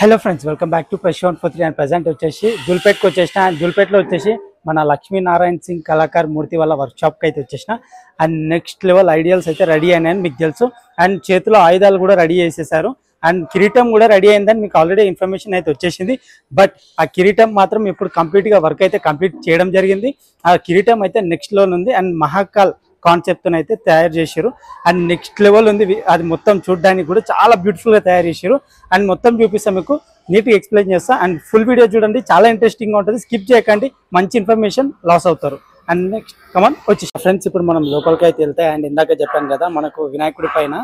Hello friends, welcome back to Prashant ఫోత్రి. And present వచ్చేసి జూల్పేట్కి వచ్చేసిన. అండ్ జూల్పేట్లో వచ్చేసి మన లక్ష్మీనారాయణ సింగ్ కళాకార్ మూర్తి వాళ్ళ వర్క్షాప్కి అయితే వచ్చేసిన. అండ్ నెక్స్ట్ లెవెల్ ఐడియల్స్ అయితే రెడీ అయినాయని మీకు తెలుసు. అండ్ చేతిలో ఆయుధాలు కూడా రెడీ చేసేసారు. అండ్ కిరీటం కూడా రెడీ అయిందని మీకు ఆల్రెడీ ఇన్ఫర్మేషన్ అయితే వచ్చేసింది. బట్ ఆ కిరీటం మాత్రం ఇప్పుడు కంప్లీట్గా వర్క్ అయితే కంప్లీట్ చేయడం జరిగింది. ఆ కిరీటం అయితే నెక్స్ట్ లెవెల్ ఉంది. అండ్ మహాకాల్ కాన్సెప్ట్ అయితే తయారు చేశారు. అండ్ నెక్స్ట్ లెవెల్ ఉంది. అది మొత్తం చూడడానికి కూడా చాలా బ్యూటిఫుల్గా తయారు చేశారు. అండ్ మొత్తం చూపిస్తాం, మీకు నీట్గా ఎక్స్ప్లెయిన్ చేస్తా. అండ్ ఫుల్ వీడియో చూడండి, చాలా ఇంట్రెస్టింగ్గా ఉంటుంది. స్కిప్ చేయకండి, మంచి ఇన్ఫర్మేషన్ లాస్ అవుతారు. అండ్ నెక్స్ట్ కమాన్ వచ్చి ఫ్రెండ్స్, ఇప్పుడు మనం లోపలికి అయితే వెళ్తాయి. అండ్ ఇందాక చెప్పాను కదా, మనకు వినాయకుడి పైన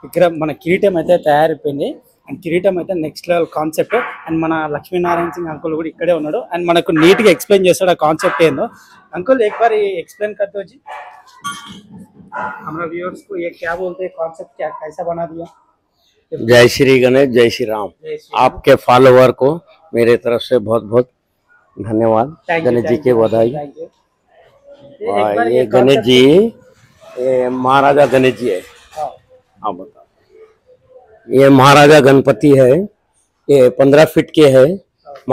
ఇక్కడ మన కిరీటం అయితే తయారైపోయింది. అండ్ కిరీటం అయితే నెక్స్ట్ లెవెల్ కాన్సెప్ట్. అండ్ మన లక్ష్మీనారాయణ సింగ్ అంకుల్ కూడా ఇక్కడే ఉన్నాడు. అండ్ మనకు నీట్గా ఎక్స్ప్లెయిన్ చేస్తాడు ఆ కాన్సెప్ట్ ఏందో. अंकुल एक बार एक्सप्लेन कर दो जी, हमारे व्यूअर्स को ये क्या बोलते हैं, कॉन्सेप्ट क्या कैसा बना दिया। जय श्री गणेश, जय श्री राम। आपके फॉलोवर को मेरे तरफ से बहुत बहुत धन्यवाद। गणेश जी के बधाई। ये गणेश जी, ये महाराजा गणेश जी है। हाँ बताओ। ये महाराजा गणपति है, ये 15 फीट के है।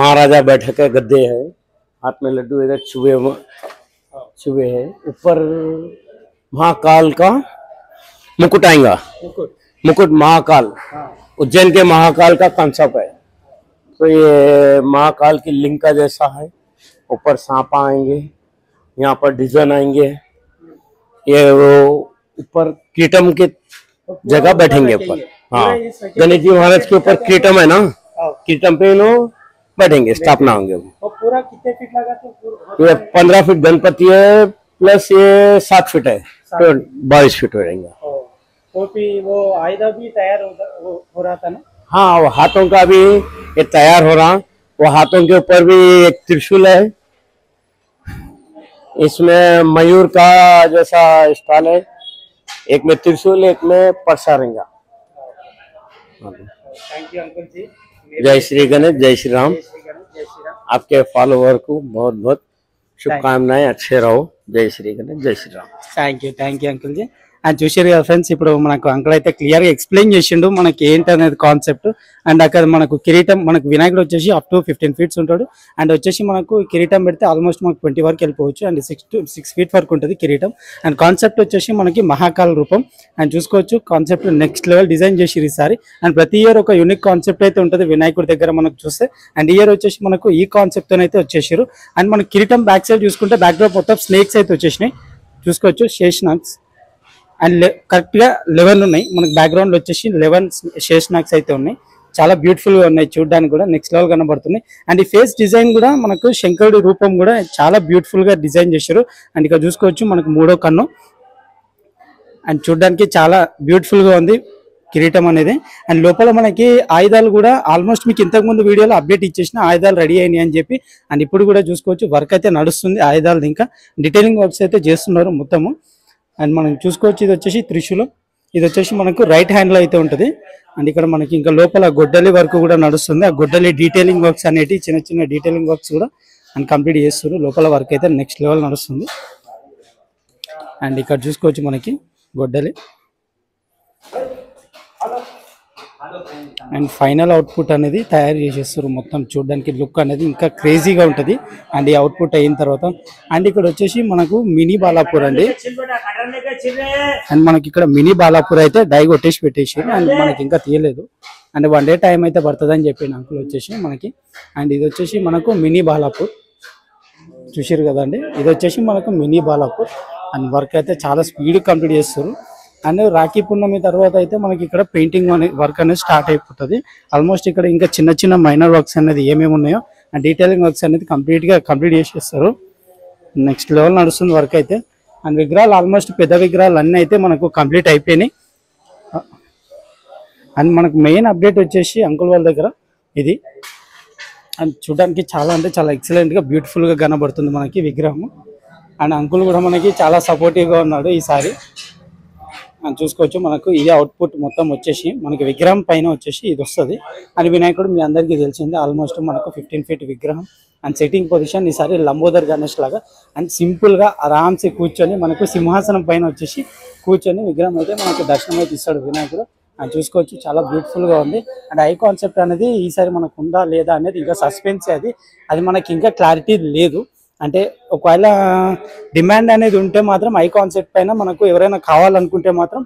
महाराजा बैठक के गद्दे है, हाथ में लड्डू, इधर चुबे है। ऊपर महाकाल का मुकुट आएगा। मुकुट महाकाल, उज्जैन के महाकाल का कंसेप्ट है। तो ये महाकाल की लिंग का जैसा है। ऊपर सांपा आएंगे, यहाँ पर डिजाइन आएंगे। ये वो ऊपर कीटम के जगह बैठेंगे ऊपर। हाँ, गणेश जी महाराज के ऊपर कीटम है ना, कीटम पे नो बैठेंगे, स्थापना होंगे। पूरा कितने फीट लगा? तो ये 15 फीट गणपति है, प्लस ये 7 फीट है, तो 22 फीट हो जाएंगे। वो आयुधा भी तैयार हो रहा था ना। हाँ, वो हाथों का भी ये तैयार हो रहा। वो हाथों के ऊपर भी एक त्रिशूल है, इसमें मयूर का जैसा स्टाइल है। एक में त्रिशूल, एक में परसा रहेगा। थैंक यू अंकुल जी। जय श्री गणेश, जय श्री राम। आपके फॉलोवर को बहुत बहुत शुभकामनाएं, अच्छे रहो। जय श्री गणेश, जय Shri Ram. Thank you uncle ji. And చూసారు కదా ఫ్రెండ్స్, ఇప్పుడు మనకు అంకుల్ అయితే క్లియర్గా ఎక్స్ప్లెయిన్ చేసిండు మనకి ఏంటి అనేది కాన్సెప్ట్. అండ్ అక్కడ మనకు కిరీటం, మనకు వినాయకుడు వచ్చేసి అప్ టు 15 ఫీట్స్ ఉంటాడు. అండ్ వచ్చేసి మనకు కిరీటం పెడితే ఆల్మోస్ట్ మనకు 20 వరకు వెళ్ళిపోవచ్చు. అండ్ 6 ఫీట్ వరకు ఉంటుంది కిరీటం. అండ్ కాన్సెప్ట్ వచ్చేసి మనకి మహాకాల్ రూపం. అండ్ చూసుకోవచ్చు కాన్సెప్ట్ నెక్స్ట్ లెవెల్ డిజైన్ చేసి ఈసారి. అండ్ ప్రతి ఇయర్ ఒక యూనిక్ కాన్సెప్ట్ అయితే ఉంటుంది వినాయకుడి దగ్గర మనకు చూస్తే. అండ్ ఇయర్ వచ్చేసి మనకు ఈ కాన్సెప్ట్ అయితే వచ్చేసారు. అండ్ మనకి కిరీటం బ్యాక్ సైడ్ చూసుకుంటే బ్యాక్ డ్రాప్ మొత్తం స్నేక్స్ అయితే వచ్చేసినాయి. చూసుకోవచ్చు శేషనాగ్స్. అండ్ కరెక్ట్గా 11 ఉన్నాయి మనకు. బ్యాక్గ్రౌండ్లో వచ్చేసి 11 శేషనాగ్స్ అయితే ఉన్నాయి. చాలా బ్యూటిఫుల్గా ఉన్నాయి, చూడడానికి కూడా నెక్స్ట్ లెవెల్ కనబడుతున్నాయి. అండ్ ఈ ఫేస్ డిజైన్ కూడా మనకు శంకరుడి రూపం కూడా చాలా బ్యూటిఫుల్గా డిజైన్ చేశారు. అండ్ ఇక్కడ చూసుకోవచ్చు మనకు 3వ కన్ను. అండ్ చూడడానికి చాలా బ్యూటిఫుల్గా ఉంది కిరీటం అనేది. అండ్ లోపల మనకి ఆయుధాలు కూడా ఆల్మోస్ట్ మీకు ఇంతకుముందు వీడియోలో అప్డేట్ ఇచ్చేసిన ఆయుధాలు రెడీ అయినాయి అని చెప్పి. అండ్ ఇప్పుడు కూడా చూసుకోవచ్చు వర్క్ అయితే నడుస్తుంది ఆయుధాలు, ఇంకా డీటెయిలింగ్ వర్క్స్ అయితే చేస్తున్నారు మొత్తము. అండ్ మనం చూసుకోవచ్చు ఇది వచ్చేసి త్రిశూలం. ఇది వచ్చేసి మనకు రైట్ హ్యాండ్లో అయితే ఉంటుంది. అండ్ ఇక్కడ మనకి ఇంకా లోపల గొడ్డలి వర్క్ కూడా నడుస్తుంది. ఆ గొడ్డలి డీటెయిలింగ్ వర్క్స్ అనేవి చిన్న చిన్న డీటెయిలింగ్ వర్క్స్ కూడా అండ్ కంప్లీట్ చేస్తున్నారు. లోపల వర్క్ అయితే నెక్స్ట్ లెవెల్ నడుస్తుంది. అండ్ ఇక్కడ చూసుకోవచ్చు మనకి గొడ్డలి. అండ్ ఫైనల్ అవుట్పుట్ అనేది తయారు చేసేస్తారు. మొత్తం చూడడానికి లుక్ అనేది ఇంకా క్రేజీగా ఉంటుంది. అండ్ ఈ అవుట్పుట్ అయిన తర్వాత అండ్ ఇక్కడ వచ్చేసి మనకు మినీ బాలాపూర్ అండి. అండ్ మనకి ఇక్కడ మినీ బాలాపూర్ అయితే డై కొట్టేసి పెట్టేసి. అండ్ మనకి ఇంకా తీయలేదు. అండ్ 1 డే టైం అయితే పడుతుంది అని చెప్పి అంకుల్ వచ్చేసి మనకి. అండ్ ఇది వచ్చేసి మనకు మినీ బాలాపూర్ చూసారు కదండి. ఇది వచ్చేసి మనకు మినీ బాలాపూర్. అండ్ వర్క్ అయితే చాలా స్పీడ్ కంప్లీట్ చేస్తారు. అండ్ రాఖీ పూర్ణమి తర్వాత అయితే మనకి ఇక్కడ పెయింటింగ్ వర్క్ అనేది స్టార్ట్ అయిపోతుంది. ఆల్మోస్ట్ ఇక్కడ ఇంకా చిన్న చిన్న మైనర్ వర్క్స్ అనేది ఏమేమి ఉన్నాయో ఆ డీటెయిలింగ్ వర్క్స్ అనేది కంప్లీట్ చేసేస్తారు. నెక్స్ట్ లెవెల్ నడుస్తుంది వర్క్ అయితే. అండ్ విగ్రహాలు ఆల్మోస్ట్ పెద్ద విగ్రహాలు అన్నీ అయితే మనకు కంప్లీట్ అయిపోయినాయి. అండ్ మనకు మెయిన్ అప్డేట్ వచ్చేసి అంకుల్ వాళ్ళ దగ్గర ఇది. అండ్ చూడడానికి చాలా అంటే చాలా ఎక్సలెంట్గా బ్యూటిఫుల్గా కనబడుతుంది మనకి విగ్రహం. అండ్ అంకుల్ కూడా మనకి చాలా సపోర్టివ్గా ఉన్నాడు ఈసారి. అని చూసుకోవచ్చు మనకు ఈ అవుట్పుట్ మొత్తం వచ్చేసి మనకి విగ్రహం పైన వచ్చేసి ఇది వస్తుంది. అండ్ వినాయకుడు మీ అందరికీ తెలిసింది ఆల్మోస్ట్ మనకు 15 ఫీట్ విగ్రహం. అండ్ సెట్టింగ్ పొజిషన్ ఈసారి లంబోదర్ గణేష్ లాగా అండ్ సింపుల్గా ఆరామ్సే కూర్చొని మనకు సింహాసనం పైన వచ్చేసి కూర్చొని విగ్రహం అయితే మనకు దర్శనం అయితే ఇస్తాడు వినాయకుడు. అని చూసుకోవచ్చు, చాలా బ్యూటిఫుల్ గా ఉంది. అండ్ ఐ కాన్సెప్ట్ అనేది ఈసారి మనకు ఉందా లేదా అనేది ఇంకా సస్పెన్స్, అది మనకి ఇంకా క్లారిటీ లేదు. అంటే ఒకవేళ డిమాండ్ అనేది ఉంటే మాత్రం ఐ కాన్సెప్ట్ పైన మనకు ఎవరైనా కావాలనుకుంటే మాత్రం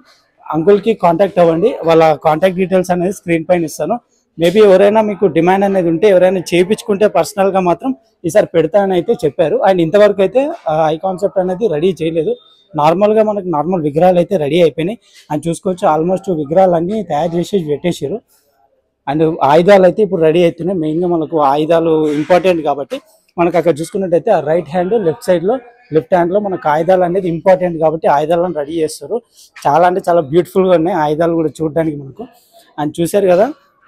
అంకుల్కి కాంటాక్ట్ అవ్వండి. వాళ్ళ కాంటాక్ట్ డీటెయిల్స్ అనేది స్క్రీన్ పైన ఇస్తాను. మేబీ ఎవరైనా మీకు డిమాండ్ అనేది ఉంటే, ఎవరైనా చేయించుకుంటే పర్సనల్గా మాత్రం ఈసారి పెడతానని అయితే చెప్పారు. అండ్ ఇంతవరకు అయితే ఐ కాన్సెప్ట్ అనేది రెడీ చేయలేదు. నార్మల్గా మనకు నార్మల్ విగ్రహాలు అయితే రెడీ అయిపోయినాయి. అని చూసుకోవచ్చు, ఆల్మోస్ట్ విగ్రహాలన్నీ తయారు చేసి పెట్టేసారు. అండ్ ఆయుధాలు అయితే ఇప్పుడు రెడీ అవుతున్నాయి. మెయిన్గా మనకు ఆయుధాలు ఇంపార్టెంట్ కాబట్టి మనకు అక్కడ చూసుకున్నట్టయితే ఆ రైట్ హ్యాండ్ లెఫ్ట్ సైడ్లో లెఫ్ట్ హ్యాండ్లో మనకు ఆయుధాలు అనేది ఇంపార్టెంట్ కాబట్టి ఆయుధాలను రెడీ చేస్తారు. చాలా అంటే చాలా బ్యూటిఫుల్గా ఉన్నాయి ఆయుధాలు కూడా చూడడానికి మనకు. అండ్ చూశారు కదా,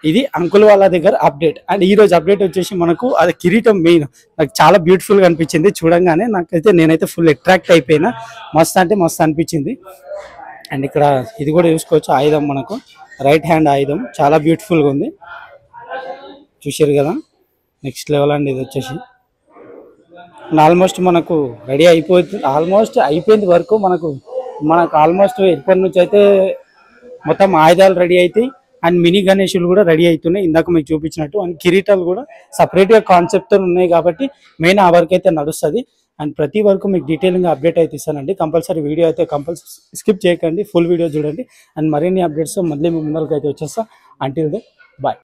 ఇది అంకుల్ వాళ్ళ దగ్గర అప్డేట్. అండ్ ఈ రోజు అప్డేట్ వచ్చేసి మనకు అది కిరీటం మెయిన్ నాకు చాలా బ్యూటిఫుల్గా అనిపించింది. చూడంగానే నేనైతే ఫుల్ అట్రాక్ట్ అయిపోయినా. మస్తు అంటే మస్తు అనిపించింది. అండ్ ఇక్కడ ఇది కూడా చూసుకోవచ్చు, ఆయుధం మనకు రైట్ హ్యాండ్ ఆయుధం చాలా బ్యూటిఫుల్గా ఉంది. చూసారు కదా, నెక్స్ట్ లెవెల్ అండి ఇది వచ్చేసి. ఆల్మోస్ట్ మనకు రెడీ అయిపోతుంది, ఆల్మోస్ట్ అయిపోయింది వరకు మనకు ఆల్మోస్ట్ ఇప్పటి నుంచి అయితే మొత్తం ఆయుధాలు రెడీ అవుతాయి. అండ్ మినీ గణేషులు కూడా రెడీ అవుతున్నాయి ఇందాక మీకు చూపించినట్టు. అండ్ కిరీటాలు కూడా సపరేట్గా కాన్సెప్ట్తో ఉన్నాయి కాబట్టి మెయిన్ ఆ వర్క్ అయితే నడుస్తుంది. అండ్ ప్రతి వరకు మీకు డీటెయిలింగ్గా అప్డేట్ అయితే ఇస్తానండి. కంపల్సరీ వీడియో అయితే స్కిప్ చేయకండి, ఫుల్ వీడియో చూడండి. అండ్ మరిన్ని అప్డేట్స్ మళ్ళీ మీ ముందరికి అయితే వచ్చేస్తా. Until then bye.